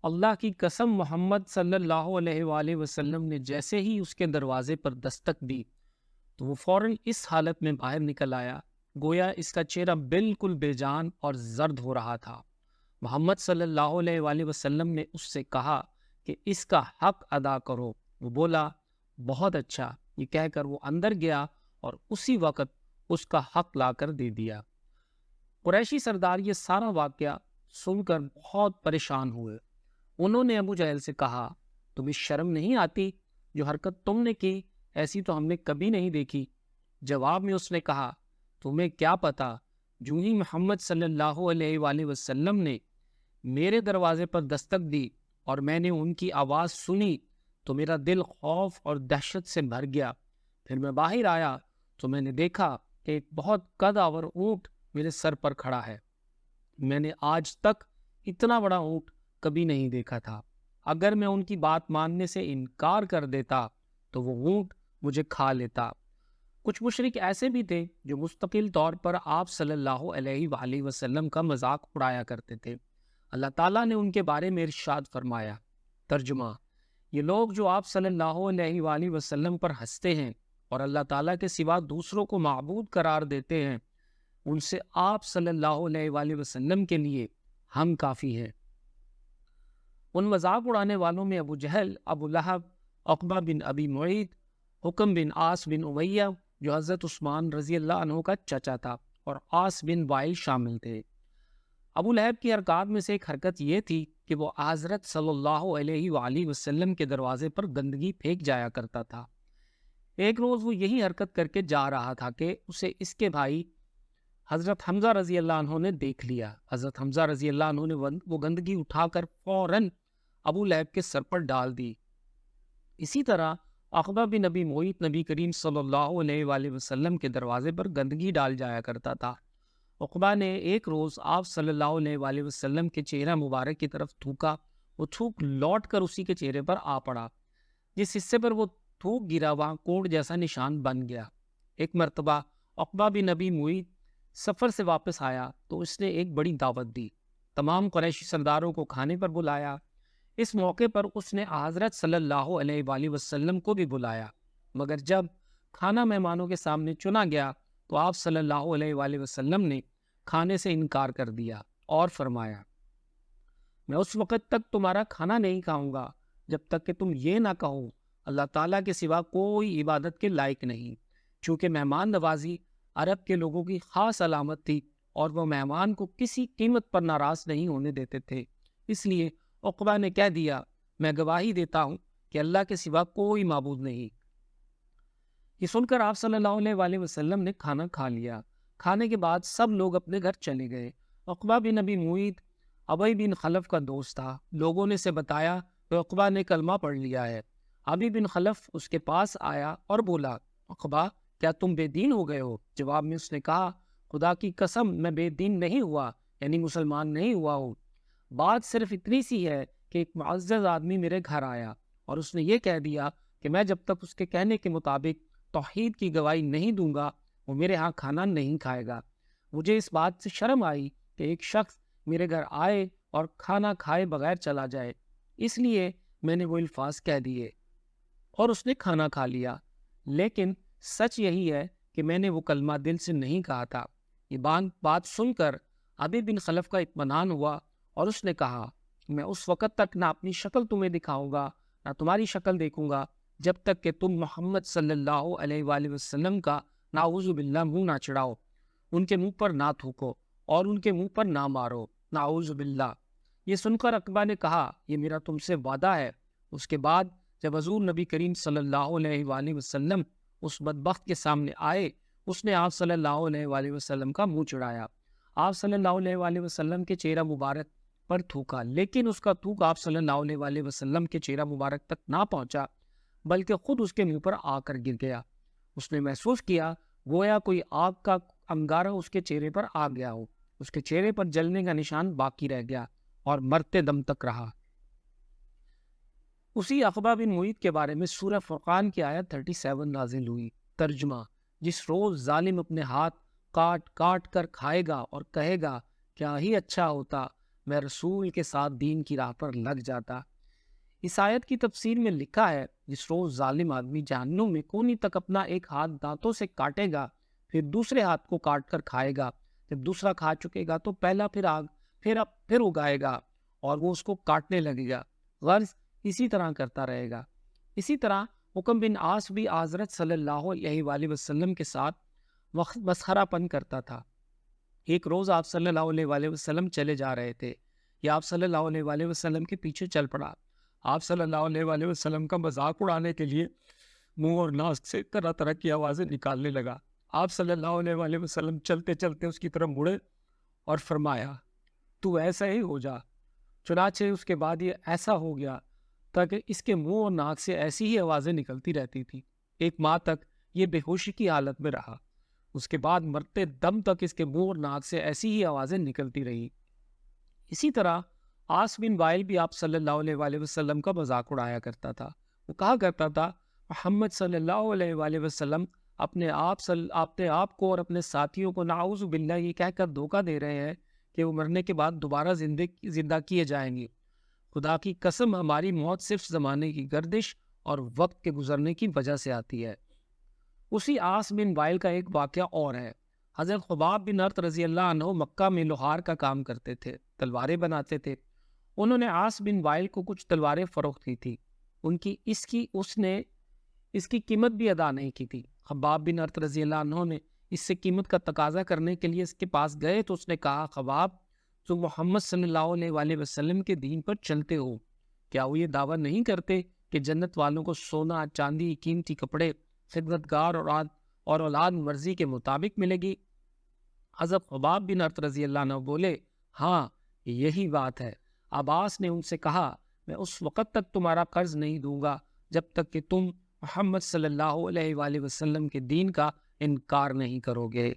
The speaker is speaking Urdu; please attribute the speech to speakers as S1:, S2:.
S1: اللہ کی قسم محمد صلی اللہ علیہ وآلہ وسلم نے جیسے ہی اس کے دروازے پر دستک دی تو وہ فوراً اس حالت میں باہر نکل آیا گویا اس کا چہرہ بالکل بے جان اور زرد ہو رہا تھا۔ محمد صلی اللہ علیہ وآلہ وسلم نے اس سے کہا کہ اس کا حق ادا کرو۔ وہ بولا بہت اچھا، یہ کہہ کر وہ اندر گیا اور اسی وقت اس کا حق لا کر دے دیا۔ قریشی سردار یہ سارا واقعہ سن کر بہت پریشان ہوئے۔ انہوں نے ابو جہل سے کہا تمہیں شرم نہیں آتی؟ جو حرکت تم نے کی ایسی تو ہم نے کبھی نہیں دیکھی۔ جواب میں اس نے کہا تمہیں کیا پتا، جو ہی محمد صلی اللہ علیہ وآلہ وسلم نے میرے دروازے پر دستک دی اور میں نے ان کی آواز سنی تو میرا دل خوف اور دہشت سے بھر گیا۔ پھر میں باہر آیا تو میں نے دیکھا کہ ایک بہت قد آور اونٹ میرے سر پر کھڑا ہے۔ میں نے آج تک اتنا بڑا اونٹ کبھی نہیں دیکھا تھا۔ اگر میں ان کی بات ماننے سے انکار کر دیتا تو وہ اونٹ مجھے کھا لیتا۔ کچھ مشرک ایسے بھی تھے جو مستقل طور پر آپ صلی اللہ علیہ وآلہ وسلم کا مذاق اڑایا کرتے تھے۔ اللہ تعالیٰ نے ان کے بارے میں ارشاد فرمایا، ترجمہ: یہ لوگ جو آپ صلی اللہ علیہ وآلہ وسلم پر ہنستے ہیں اور اللہ تعالیٰ کے سوا دوسروں کو معبود قرار دیتے ہیں، ان سے آپ صلی اللہ علیہ وآلہ وسلم کے لیے ہم کافی ہیں۔ ان مذاق اڑانے والوں میں ابو جہل، ابو لہب، عقبہ بن ابی معیط، حکم بن عاص بن امیہ جو حضرت عثمان رضی اللہ عنہ کا چچا تھا، اور عاص بن وائل شامل تھے۔ ابو لہب کی حرکات میں سے ایک حرکت یہ تھی کہ وہ حضرت صلی اللہ علیہ وآلہ وسلم کے دروازے پر گندگی پھینک جایا کرتا تھا۔ ایک روز وہ یہی حرکت کر کے جا رہا تھا کہ اسے اس کے بھائی حضرت حمزہ رضی اللہ عنہ نے دیکھ لیا۔ حضرت حمزہ رضی اللہ عنہ نے وہ گندگی اٹھا کر فوراً ابو لہب کے سر پر ڈال دی۔ اسی طرح عقبہ بن ابی معیط نبی کریم صلی اللہ علیہ وآلہ وسلم کے دروازے پر گندگی ڈال جایا کرتا تھا۔ عقبہ نے ایک روز آپ صلی اللہ علیہ وآلہ وسلم کے چہرہ مبارک کی طرف تھوکا۔ وہ تھوک لوٹ کر اسی کے چہرے پر آ پڑا۔ جس حصے پر وہ تھوک گرا وہاں کوڑ جیسا نشان بن گیا۔ ایک مرتبہ عقبہ بن ابی معیط سفر سے واپس آیا تو اس نے ایک بڑی دعوت دی، تمام قریشی سرداروں کو کھانے پر بلایا۔ اس موقع پر اس نے حضرت صلی اللہ علیہ وآلہ وسلم کو بھی بلایا، مگر جب کھانا مہمانوں کے سامنے چنا گیا تو آپ صلی اللہ علیہ وآلہ وسلم نے کھانے سے انکار کر دیا اور فرمایا میں اس وقت تک تمہارا کھانا نہیں کھاؤں گا جب تک کہ تم یہ نہ کہو اللہ تعالیٰ کے سوا کوئی عبادت کے لائق نہیں۔ چونکہ مہمان نوازی عرب کے لوگوں کی خاص علامت تھی اور وہ مہمان کو کسی قیمت پر ناراض نہیں ہونے دیتے تھے، اس لیے عقبہ نے کہہ دیا میں گواہی دیتا ہوں کہ اللہ کے سوا کوئی معبود نہیں۔ یہ سن کر آپ صلی اللہ علیہ وآلہ وسلم نے کھانا کھا لیا۔ کھانے کے بعد سب لوگ اپنے گھر چلے گئے۔ عقبہ بن ابی معیط ابی بن خلف کا دوست تھا۔ لوگوں نے اسے بتایا کہ عقبہ نے کلمہ پڑھ لیا ہے۔ ابی بن خلف اس کے پاس آیا اور بولا عقبہ کیا تم بے دین ہو گئے ہو؟ جواب میں اس نے کہا خدا کی قسم میں بے دین نہیں ہوا، یعنی مسلمان نہیں ہوا ہوں۔ بات صرف اتنی سی ہے کہ ایک معزز آدمی میرے گھر آیا اور اس نے یہ کہہ دیا کہ میں جب تک اس کے کہنے کے مطابق توحید کی گواہی نہیں دوں گا وہ میرے ہاں کھانا نہیں کھائے گا۔ مجھے اس بات سے شرم آئی کہ ایک شخص میرے گھر آئے اور کھانا کھائے بغیر چلا جائے، اس لیے میں نے وہ الفاظ کہہ دیے اور اس نے کھانا کھا لیا۔ لیکن سچ یہی ہے کہ میں نے وہ کلمہ دل سے نہیں کہا تھا۔ یہ بات سن کر ابی بن خلف کا اطمینان ہوا اور اس نے کہا میں اس وقت تک نہ اپنی شکل تمہیں دکھاؤں گا نہ تمہاری شکل دیکھوں گا جب تک کہ تم محمد صلی اللہ علیہ وآلہ وسلم کا نعوذ باللہ منہ نہ چڑھاؤ، ان کے منہ پر نہ تھوکو اور ان کے منہ پر نہ مارو، نعوذ باللہ۔ یہ سن کر عقبہ نے کہا یہ میرا تم سے وعدہ ہے۔ اس کے بعد جب حضور نبی کریم صلی اللہ علیہ وآلہ وسلم اس بدبخت کے سامنے آئے اس نے آپ صلی اللہ علیہ وآلہ وسلم کا منہ چڑھایا۔ آپ صلی اللہ علیہ وآلہ وسلم کے چہرہ مبارک پر تھوکا، لیکن اس کا تھوک آپ صلی اللہ علیہ وآلہ وسلم کے چہرہ مبارک تک نہ پہنچا بلکہ خود اس کے منہ پر آ کر گر گیا۔ اس نے محسوس کیا گویا کوئی آگ کا انگارہ اس کے چہرے پر آ گیا ہو۔ اس کے چہرے پر جلنے کا نشان باقی رہ گیا اور مرتے دم تک رہا۔ اسی عقبہ بن معیط کے بارے میں سورہ فرقان کی آیت 37 نازل ہوئی۔ ترجمہ: جس روز ظالم اپنے ہاتھ کاٹ کاٹ کر کھائے گا اور کہے گا کیا ہی اچھا ہوتا میں رسول کے ساتھ دین کی راہ پر لگ جاتا۔ اس آیت کی تفسیر میں لکھا ہے جس روز ظالم آدمی جہنم میں کونی تک اپنا ایک ہاتھ دانتوں سے کاٹے گا، پھر دوسرے ہاتھ کو کاٹ کر کھائے گا، جب دوسرا کھا چکے گا تو پہلا پھر اگائے گا اور وہ اس کو کاٹنے لگے گا، غرض اسی طرح کرتا رہے گا۔ اسی طرح حکم بن عاص بھی حضرت صلی اللہ علیہ وآلہ وسلم کے ساتھ مسخرہ پن کرتا تھا۔ ایک روز آپ صلی اللہ علیہ وآلہ وسلم چلے جا رہے تھے، یا آپ صلی اللہ علیہ وآلہ وسلم کے پیچھے چل پڑا۔ آپ صلی اللہ علیہ وآلہ وسلم کا مذاق اڑانے کے لیے منہ اور ناک سے طرح طرح کی آوازیں نکالنے لگا۔ آپ صلی اللہ علیہ وآلہ وسلم چلتے چلتے اس کی طرف مڑے اور فرمایا، تو ایسا ہی ہو جا۔ چنانچہ اس کے بعد یہ ایسا ہو گیا تاکہ اس کے منہ اور ناک سے ایسی ہی آوازیں نکلتی رہتی تھی۔ ایک ماہ تک یہ بے ہوشی کی حالت میں رہا۔ اس کے بعد مرتے دم تک اس کے منہ اور ناک سے ایسی ہی آوازیں نکلتی رہی۔ اسی طرح عاص بن وائل بھی آپ صلی اللہ علیہ وآلہ وسلم کا مذاق اڑایا کرتا تھا۔ وہ کہا کرتا تھا، محمد صلی اللہ علیہ وآلہ وسلم اپنے آپ کو اور اپنے ساتھیوں کو نعوذ باللہ یہ کہہ کر دھوکہ دے رہے ہیں کہ وہ مرنے کے بعد دوبارہ زندہ کیے جائیں گے۔ خدا کی قسم، ہماری موت صرف زمانے کی گردش اور وقت کے گزرنے کی وجہ سے آتی ہے۔ اسی عاص بن وائل کا ایک واقعہ اور ہے۔ حضرت خباب بن ارت رضی اللہ عنہ مکہ میں لوہار کا کام کرتے تھے، تلواریں بناتے تھے۔ انہوں نے عاص بن وائل کو کچھ تلواریں فروخت کی تھی۔ اس نے اس کی قیمت بھی ادا نہیں کی تھی۔ خباب بن ارت رضی اللہ عنہ نے اس سے قیمت کا تقاضا کرنے کے لیے اس کے پاس گئے تو اس نے کہا، خباب، تم محمد صلی اللہ علیہ وآلہ وسلم کے دین پر چلتے ہو، کیا وہ یہ دعویٰ نہیں کرتے کہ جنت والوں کو سونا، چاندی، قیمتی کپڑے، خدمتگار اور اولاد مرضی کے مطابق ملے گی؟ حضرت خباب بن ارت رضی اللہ عنہ بولے، ہاں یہی بات ہے۔ عباس نے ان سے کہا، میں اس وقت تک تمہارا قرض نہیں دوں گا جب تک کہ تم محمد صلی اللہ علیہ وآلہ وسلم کے دین کا انکار نہیں کرو گے۔